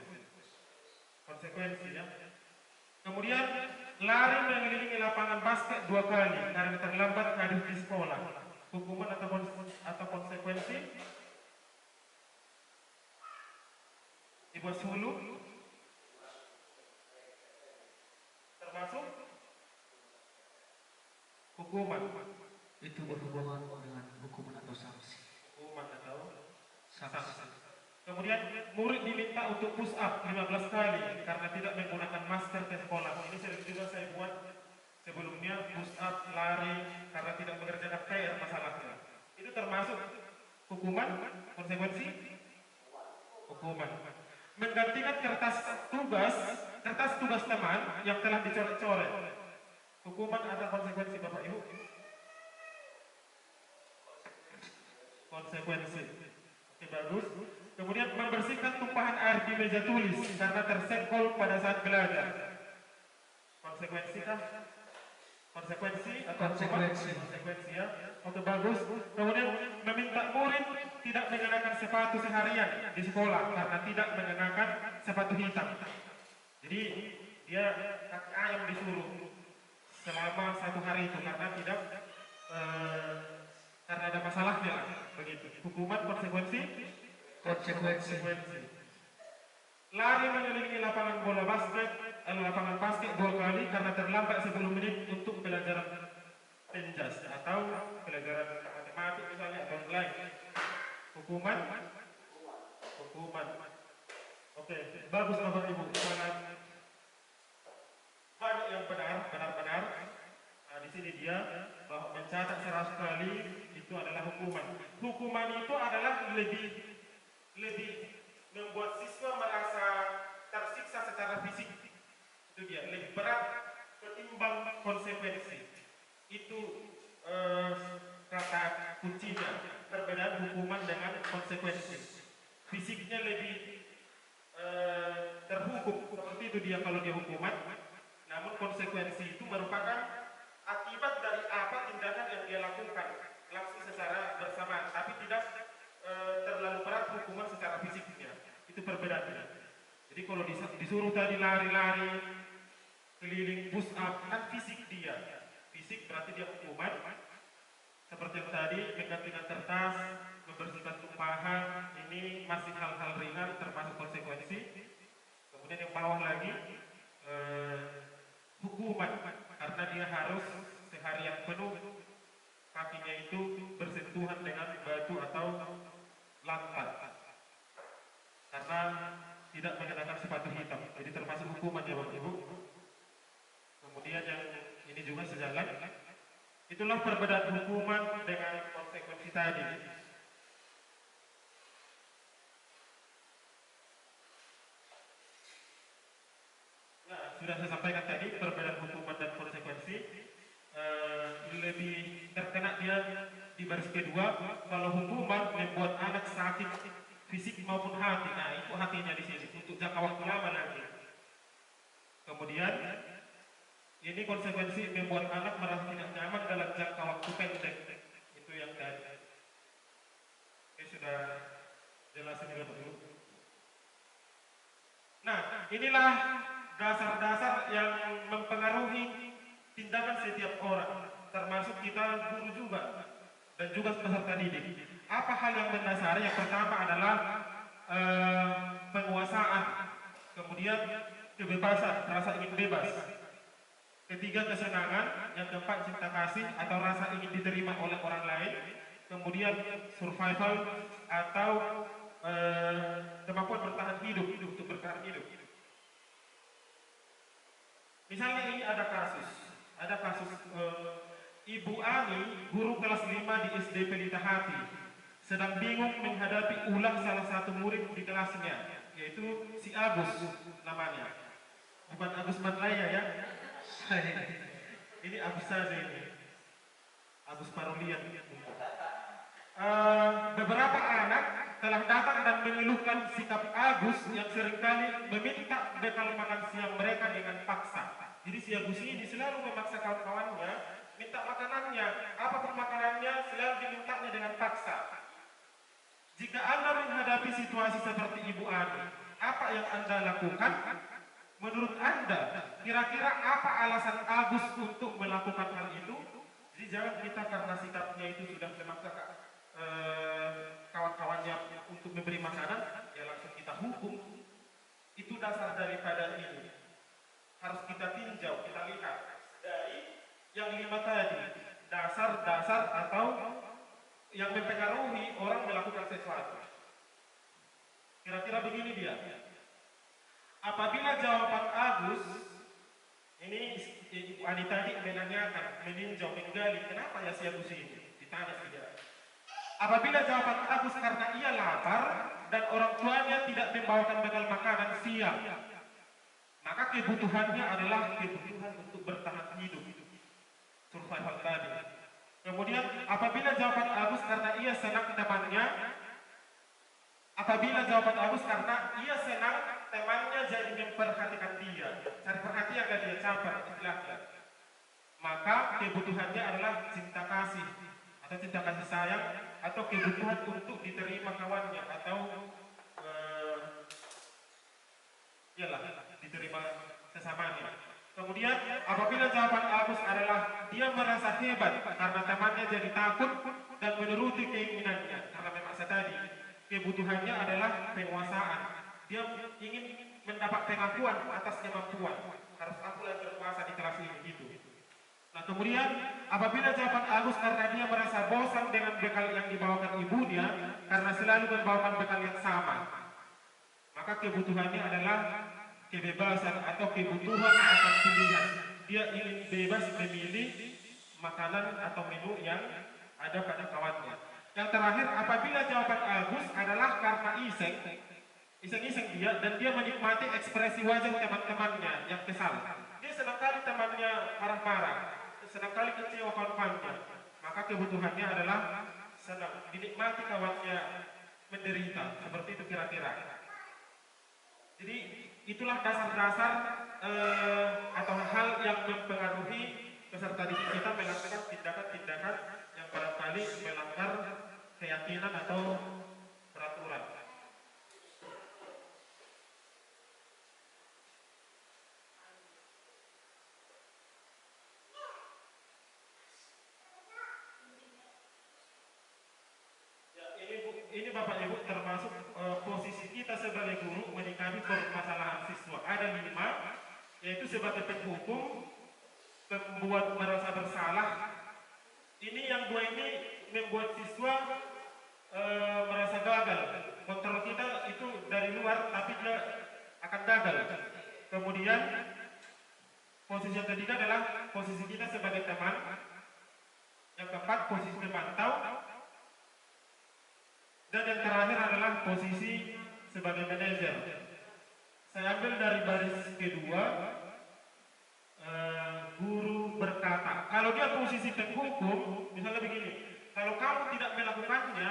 Konsekuensi ya. Kemudian lari mengelilingi lapangan basket 2 kali karena terlambat hadir di sekolah. Hukuman atau konsekuensi? Dibuat suluh termasuk hukuman. Itu berhubungan dengan hukuman atau sanksi. Hukuman atau Sanksi. Kemudian murid diminta untuk push up 15 kali karena tidak menggunakan masker ke sekolah. Ini sering juga saya buat sebelumnya, push up, lari karena tidak mengerjakan PR masalahnya. Itu termasuk hukuman, konsekuensi? Hukuman. Menggantikan kertas tugas teman yang telah dicoret-coret. Hukuman atau konsekuensi Bapak Ibu? Konsekuensi. Oke, bagus. Kemudian membersihkan tumpahan air di meja tulis karena tersenggol pada saat belajar. Konsekuensi kah? Konsekuensi atau konsekuensi ya. Oke, bagus. Kemudian meminta murid tidak mengenakan sepatu seharian di sekolah karena tidak mengenakan sepatu hitam. Jadi dia kaki ayam disuruh selama 1 hari itu karena tidak karena ada masalahnya begitu. Hukuman, konsekuensi? Konsekuensi. Lari mengelilingi lapangan basket 2 kali karena terlambat 10 menit untuk pelajaran penjas atau pelajaran matematik misalnya atau lain. Hukuman. Oke, bagus Bapak Ibu. Sangat banyak yang benar. Nah, di sini dia bahwa mencatat 100 kali itu adalah hukuman. hukuman itu adalah lebih membuat siswa merasa tersiksa secara fisik. Itu dia, lebih berat ketimbang konsekuensi. Itu kata kuncinya, perbedaan hukuman dengan konsekuensi. Fisiknya lebih terhukum, seperti itu dia kalau dia hukuman. Namun konsekuensi itu merupakan akibat dari apa tindakan yang dia lakukan langsung secara bersamaan, tapi tidak terlalu berat hukuman secara fisiknya. Itu perbedaannya. Jadi kalau disuruh tadi lari-lari keliling push up, kan fisik dia, fisik berarti dia hukuman. Seperti yang tadi menggantikan kertas, membersihkan tumpahan, ini masih hal-hal ringan termasuk konsekuensi. Kemudian yang bawah lagi hukuman, karena dia harus seharian penuh kakinya itu bersentuhan dengan batu atau lantai karena tidak mengenakan sepatu hitam, jadi termasuk hukuman ya Bapak Ibu. Kemudian yang ini juga sejalan, itulah perbedaan hukuman dengan konsekuensi tadi. Nah, sudah saya sampaikan tadi perbedaan hukuman dan konsekuensi. Lebih terkena dia di baris kedua, kalau hukuman membuat anak sakit fisik maupun hati. Nah, itu hatinya di sini untuk jangka waktu lama lagi. Kemudian ini konsekuensi membuat anak merasa tidak nyaman dalam jangka waktu pendek. Itu yang tadi. Oke, sudah jelasin juga dulu. Nah, inilah dasar-dasar yang mempengaruhi tindakan setiap orang, termasuk kita guru juga dan juga peserta didik. Apa hal yang mendasari? Yang pertama adalah penguasaan, kemudian kebebasan, rasa ingin bebas. Ketiga, kesenangan. Yang keempat, cinta kasih atau rasa ingin diterima oleh orang lain. Kemudian survival atau kemampuan bertahan hidup, untuk bertahan hidup. Misalnya ini ada kasus Ibu Ani, guru kelas 5 di SD Pelita Hati, sedang bingung menghadapi ulah salah satu murid di kelasnya, yaitu si Agus namanya. Bukan Agus Matlaya ya. Ini Agus saja ini. Agus Parulian. Beberapa anak telah datang dan mengeluhkan sikap Agus yang seringkali meminta bekal makan siang mereka dengan paksa. Jadi si Agus ini selalu memaksa kawan-kawannya minta makanannya, apapun makanannya selalu dimintanya dengan paksa. Jika Anda menghadapi situasi seperti Ibu Ani, apa yang Anda lakukan? Menurut Anda, kira-kira apa alasan Agus untuk melakukan hal itu? Jadi jangan kita karena sikapnya itu sudah memaksa kawan-kawannya untuk memberi makanan, ya langsung kita hukum. Itu dasar daripada ini. Harus kita tinjau, kita lihat dari yang 5 tadi, dasar-dasar atau yang mempengaruhi orang melakukan sesuatu. Kira-kira begini dia. Apabila jawaban Agus, ini Ibu Ani tadi menanyakan, meninjau, menggali, kenapa ya si Agus ini? Ditanya dia. Apabila jawaban Agus karena ia lapar dan orang tuanya tidak membawakan bekal makanan siang, maka kebutuhannya adalah kebutuhan untuk bertahan hidup, survival tadi. Kemudian apabila jawaban Agus karena ia senang temannya, temannya jadi memperhatikan dia, cari perhatian dan dia capai istilahnya, maka kebutuhannya adalah cinta kasih atau cinta kasih sayang atau kebutuhan untuk diterima kawannya atau diterima sesamanya. Kemudian apabila jawaban Agus adalah dia merasa hebat karena temannya jadi takut dan menuruti keinginannya karena memaksa tadi, kebutuhannya adalah penguasaan. Dia ingin mendapat pengakuan atas kemampuan. Harus aku yang berkuasa di kelas ini gitu. Nah kemudian apabila jawaban Agus karena dia merasa bosan dengan bekal yang dibawakan ibunya karena selalu membawakan bekal yang sama, maka kebutuhannya adalah kebebasan atau kebutuhan akan pilihan. Dia ingin bebas memilih makanan atau menu yang ada pada kawannya. Yang terakhir, apabila jawaban Agus adalah karena iseng-iseng dia, dan dia menikmati ekspresi wajah teman-temannya yang kesal. Dia senang kali temannya marah-marah, senang kali kecewa kawan-kawannya, maka kebutuhannya adalah senang, dinikmati kawannya menderita, seperti itu kira-kira. Jadi itulah dasar-dasar atau hal yang mempengaruhi peserta didik kita melakukan tindakan-tindakan yang barangkali melanggar keyakinan atau peraturan. Ya, ini Bapak Ibu termasuk posisi kita sebagai guru menyikapi permasalahan siswa. Ada 5, yaitu sebagai penghukum, membuat merasa bersalah. Ini yang 2 ini membuat siswa merasa gagal. Kontrol kita itu dari luar, tapi dia akan gagal. Kemudian posisi yang ketiga adalah posisi kita sebagai teman. Yang keempat posisi pemantau. Dan yang terakhir adalah posisi sebagai manajer. Saya ambil dari baris kedua. Guru berkata, kalau dia posisi penghukum, misalnya begini, kalau kamu tidak melakukannya,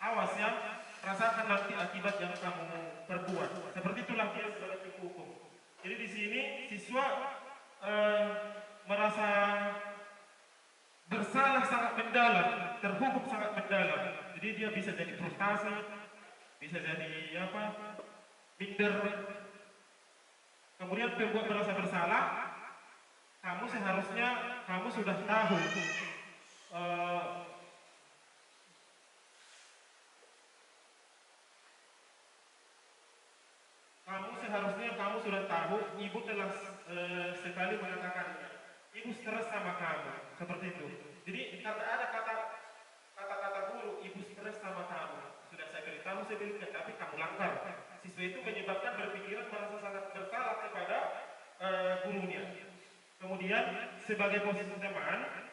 awas ya, rasakan nanti akibat yang kamu perbuat. Seperti itulah dia sebagai penghukum. Jadi di sini siswa merasa bersalah sangat mendalam, terhukum sangat mendalam. Jadi dia bisa jadi frustasi, bisa jadi minder. Kemudian pembuat merasa bersalah. Kamu seharusnya sudah tahu kamu sudah tahu, ibu telah sekali mengatakannya. Ibu stres sama kamu, seperti itu. Jadi ada kata-kata guru, ibu stres sama kamu. Sudah saya beritahu sebelumnya, tapi kamu langgar. Siswa itu menyebabkan berpikiran merasa sangat bersalah kepada gurunya. Kemudian sebagai posisi teman,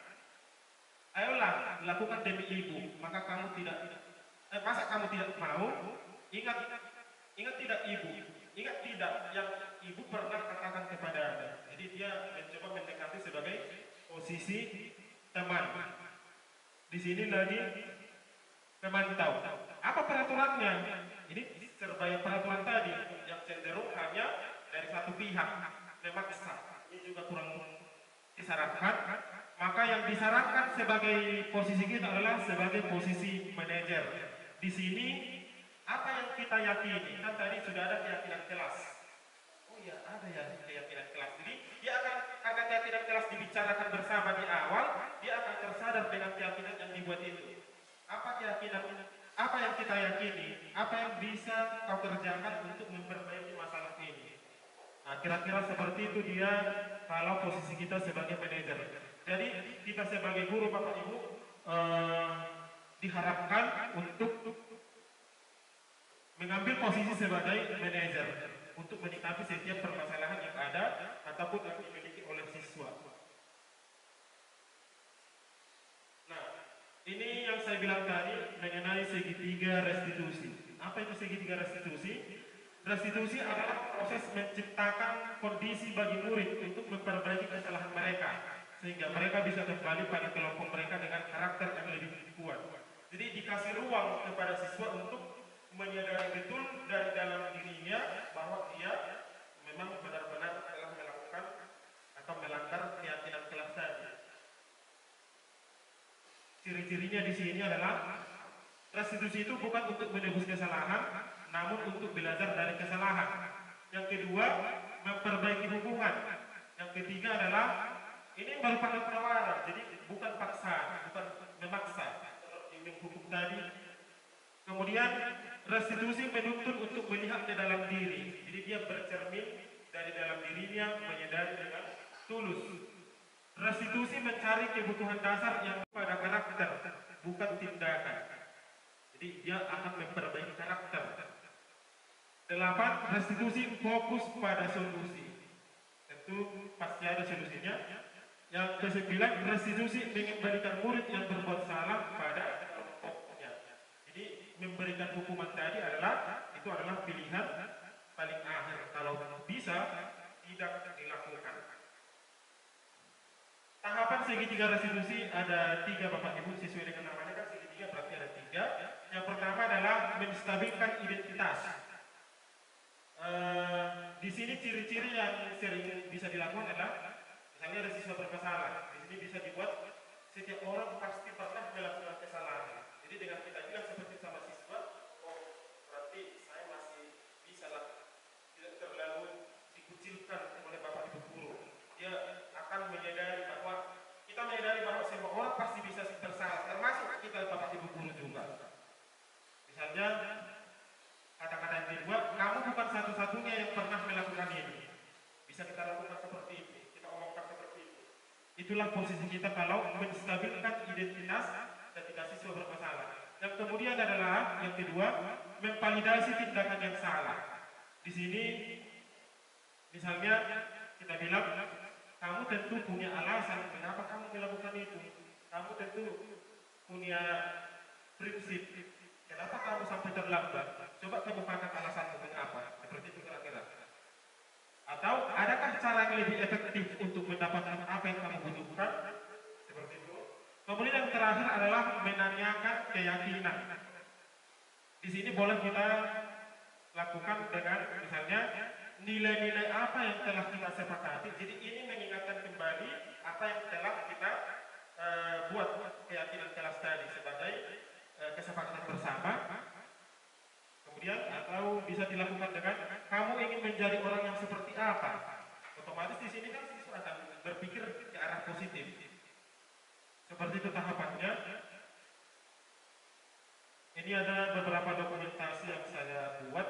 ayolah lakukan demi ibu. Maka kamu masa kamu tidak mau? Ingat tidak ibu? Ingat tidak yang ibu pernah katakan kepada Anda? Jadi dia mencoba mendekati sebagai posisi teman. Di sini lagi memantau. Apa peraturannya? Ini serba peraturan tadi yang cenderung hanya dari satu pihak, memaksa. Ini juga kurang disarankan. Maka yang disarankan sebagai posisi kita adalah sebagai posisi manajer. Di sini apa yang kita yakini? Kan tadi sudah ada keyakinan kelas. Oh iya, ada ya keyakinan kelas. Jadi dia akan, karena keyakinan kelas dibicarakan bersama di awal, dia akan tersadar dengan keyakinan yang dibuat itu. Apa keyakinan? Apa yang kita yakini? Apa yang bisa kau kerjakan untuk memperbaiki masalah ini? Nah, kira-kira seperti itu dia kalau posisi kita sebagai manajer. Jadi kita sebagai guru Bapak Ibu diharapkan untuk mengambil posisi sebagai manajer untuk menyikapi setiap permasalahan yang ada ataupun yang dimiliki oleh siswa. Nah, ini yang saya bilang tadi mengenai segitiga restitusi. Apa itu segitiga restitusi? Restitusi adalah proses menciptakan kondisi bagi murid untuk memperbaiki kesalahan mereka, sehingga mereka bisa kembali pada kelompok mereka dengan karakter yang lebih kuat. Jadi dikasih ruang kepada siswa untuk menyadari betul dari dalam dirinya bahwa dia memang benar-benar telah melakukan atau melanggar keyakinan kelas tadi. Ciri-cirinya di sini adalah restitusi itu bukan untuk menebus kesalahan, namun untuk belajar dari kesalahan. Yang kedua, memperbaiki hubungan. Yang ketiga adalah ini merupakan tawaran, jadi bukan paksaan, bukan memaksa seperti menghukum tadi. Kemudian restitusi menuntut untuk melihat ke dalam diri, jadi dia bercermin dari dalam dirinya, menyadari dengan tulus. Restitusi mencari kebutuhan dasar yang pada karakter, bukan tindakan. Jadi dia akan memperbaiki karakter. 8. Restitusi fokus pada solusi. Tentu pasti ada solusinya. Yang ke-9, restitusi mengembalikan murid yang berbuat salah pada kelompok. memberikan hukuman tadi adalah pilihan paling akhir. Kalau bisa tidak dilakukan. Tahapan segitiga restitusi ada 3 Bapak Ibu, sesuai dengan namanya kan segitiga berarti ada 3. Yang pertama adalah menstabilkan identitas. Di sini ciri-ciri yang sering bisa dilakukan adalah misalnya ada siswa bermasalah. Di sini bisa dibuat setiap orang pasti pernah melakukan kesalahan. Jadi dengan kita bilang seperti sama siswa, oh berarti saya masih bisa lah, tidak terlalu dikucilkan oleh Bapak Ibu guru. Dia akan menyadari bahwa kita menyadari bahwa semua orang pasti bisa bersalah, termasuk kita Bapak Ibu guru juga. Misalnya kata-kata yang kedua, kamu bukan satu-satunya yang pernah melakukan ini. Bisa kita lakukan seperti itu, kita omongkan seperti itu. Itulah posisi kita kalau menstabilkan identitas ketika siswa bermasalah. Yang kemudian adalah yang kedua, memvalidasi tindakan yang salah. Di sini, misalnya kita bilang, kamu tentu punya alasan kenapa kamu melakukan itu. Kamu tentu punya prinsip. Kenapa kamu sampai terlambat? Coba kamu katakan alasanmu mengapa. Seperti itu kira-kira. Atau adakah cara yang lebih efektif untuk mendapatkan apa yang kamu butuhkan? Seperti itu. Kemudian yang terakhir adalah menanyakan keyakinan. Di sini boleh kita lakukan dengan misalnya nilai-nilai apa yang telah kita sepakati. Jadi ini mengingatkan kembali apa yang telah kita buat keyakinan kelas tadi sebagai kesepakatan bersama. Kemudian atau bisa dilakukan dengan kamu ingin menjadi orang yang seperti apa. Otomatis di sini kan siswa akan berpikir ke arah positif. Seperti itu tahapannya. Ini ada beberapa dokumentasi yang saya buat,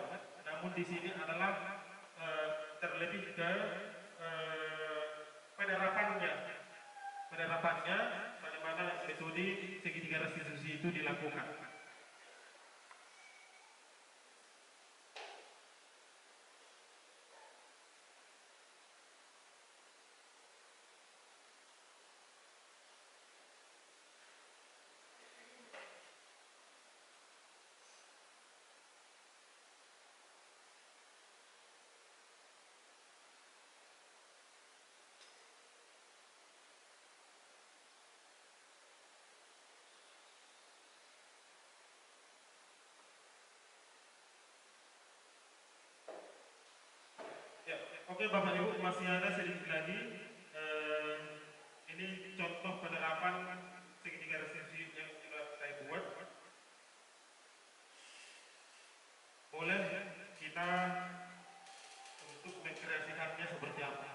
namun di sini adalah terlebih ke penerapannya, bagaimana metode segitiga restitusi itu dilakukan. Ya, oke Bapak Ibu, masih ada sedikit lagi. Ini contoh penerapan segitiga restitusi yang sudah saya buat. Boleh kita untuk mengkreasikannya seperti apa?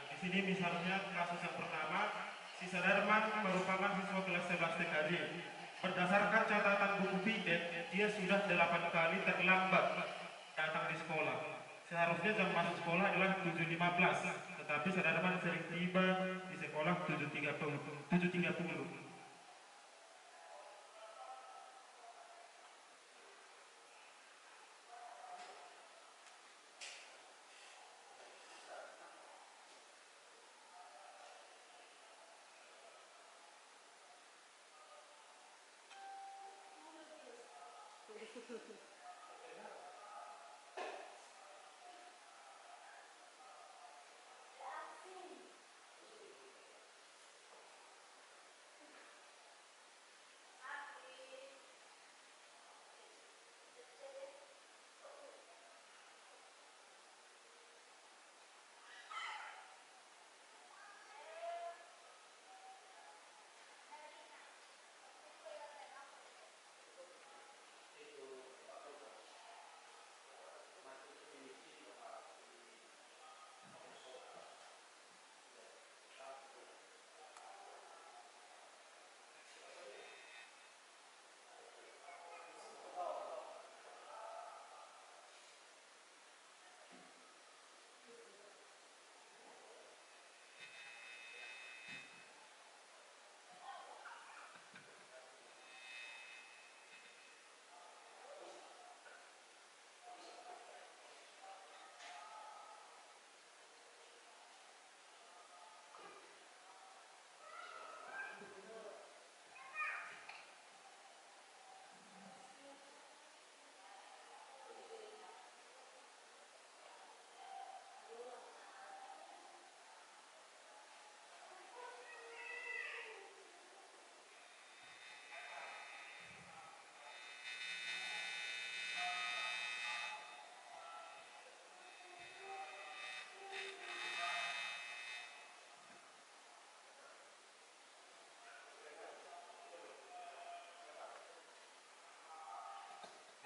Di sini misalnya kasus yang pertama, siswa Darman merupakan siswa kelas 11 TKJ. Berdasarkan catatan buku piket, dia sudah 8 kali terlambat datang di sekolah. Seharusnya jam masuk sekolah adalah 7.15, tetapi Darman sering tiba di sekolah 7.30.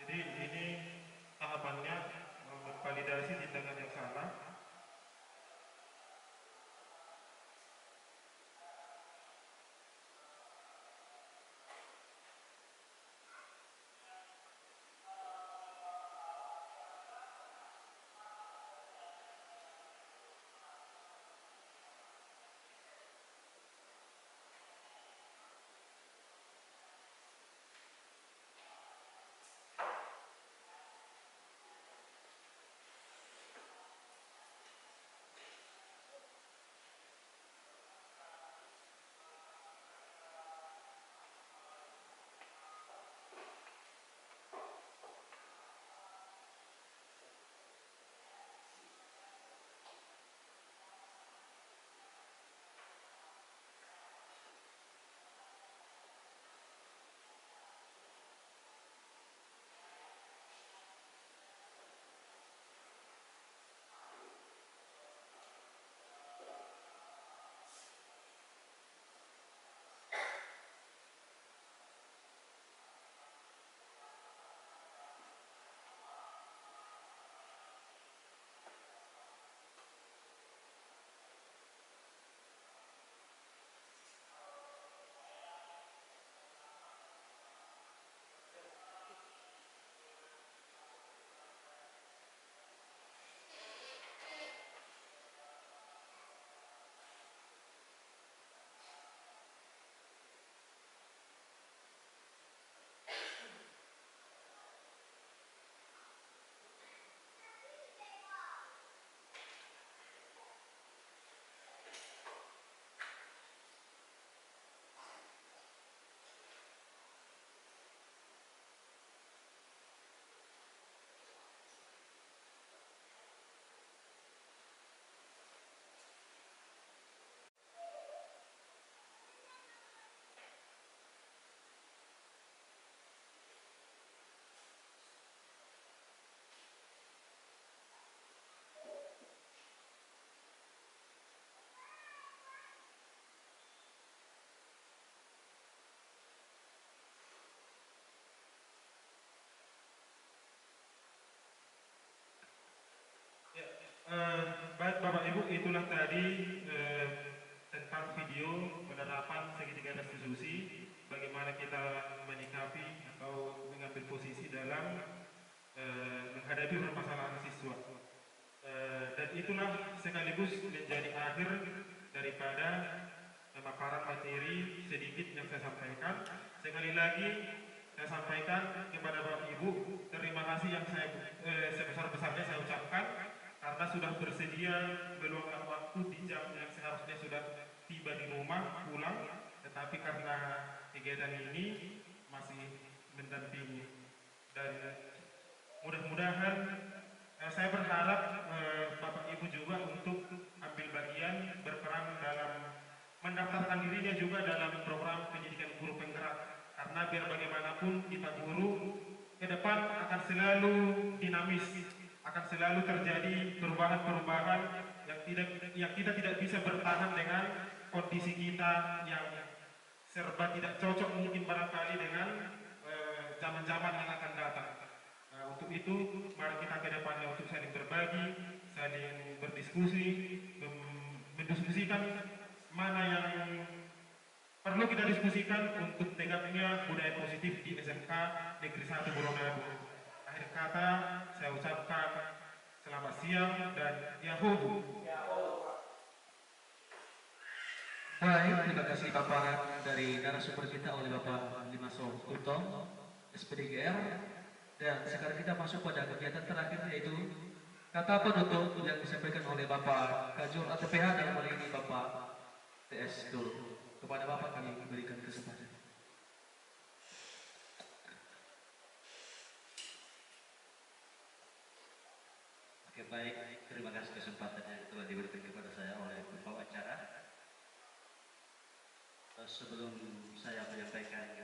Jadi ini tahapannya validasi tindakan yang salah. Ya, baik Bapak Ibu, itulah tadi tentang video penerapan segitiga restitusi, bagaimana kita menyikapi atau mengambil posisi dalam menghadapi permasalahan siswa. Dan itulah sekaligus menjadi akhir daripada pemaparan materi sedikit yang saya sampaikan. Sekali lagi saya sampaikan kepada Bapak Ibu, terima kasih yang saya sebesar-besarnya saya ucapkan karena sudah bersedia meluangkan waktu di jam yang seharusnya sudah tiba di rumah pulang, tetapi karena kegiatan ini masih mendampingi. Dan mudah-mudahan saya berharap Bapak Ibu juga untuk ambil bagian berperan dalam mendaftarkan dirinya juga dalam program pendidikan guru penggerak, karena biar bagaimanapun kita guru ke depan akan selalu dinamis, akan selalu terjadi perubahan-perubahan yang kita tidak bisa bertahan dengan kondisi kita yang serba tidak cocok mungkin barangkali dengan zaman-zaman yang akan datang. Untuk itu, mari kita ke depannya untuk saling berbagi, saling berdiskusi, mendiskusikan mana yang perlu kita diskusikan untuk tegaknya budaya positif di SMK Negeri 1 Boronado. Akhir kata, saya ucapkan selamat siang dan Yahoo! Baik, terima kasih paparan dari narasumber kita oleh Bapak Limaso Utong, SPDGR. Dan sekarang kita masuk pada kegiatan terakhir, yaitu kata penutup yang disampaikan oleh Bapak Kajur atau PH dalam hal ini Bapak TS Dul. Kepada Bapak kami berikan kesempatan. Oke, baik, terima kasih kesempatan yang telah diberikan kepada saya oleh pembawa acara. Sebelum saya menyampaikan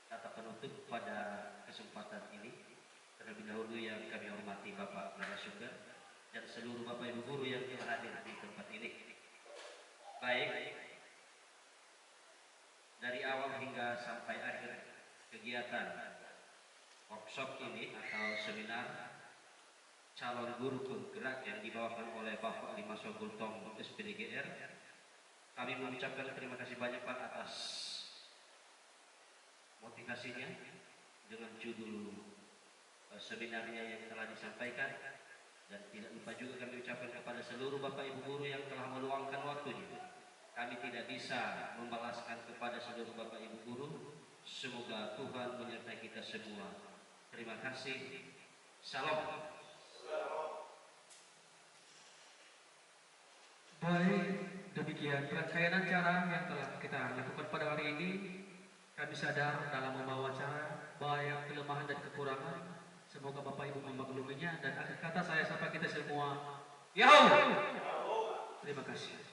kata penutup pada kesempatan ini, terlebih dahulu yang kami hormati Bapak narasumber dan seluruh Bapak Ibu guru yang telah hadir di tempat ini. Baik, dari awal hingga sampai akhir kegiatan workshop ini atau seminar calon guru penggerak yang dibawakan oleh Bapak Limas Gultom SPDGR. Kami mengucapkan terima kasih banyak Pak atas motivasinya dengan judul seminarnya yang telah disampaikan, dan tidak lupa juga kami ucapkan kepada seluruh Bapak Ibu guru yang telah meluangkan waktunya. Kami tidak bisa membalaskan kepada seluruh Bapak Ibu guru. Semoga Tuhan menyertai kita semua. Terima kasih. Salam. Baik, demikian rangkaian acara yang telah kita lakukan pada hari ini. Kami sadar dalam membawa acara banyak kelemahan dan kekurangan. Semoga Bapak Ibu memakluminya, dan akhir kata saya sapa kita semua. Yahoo! Terima kasih.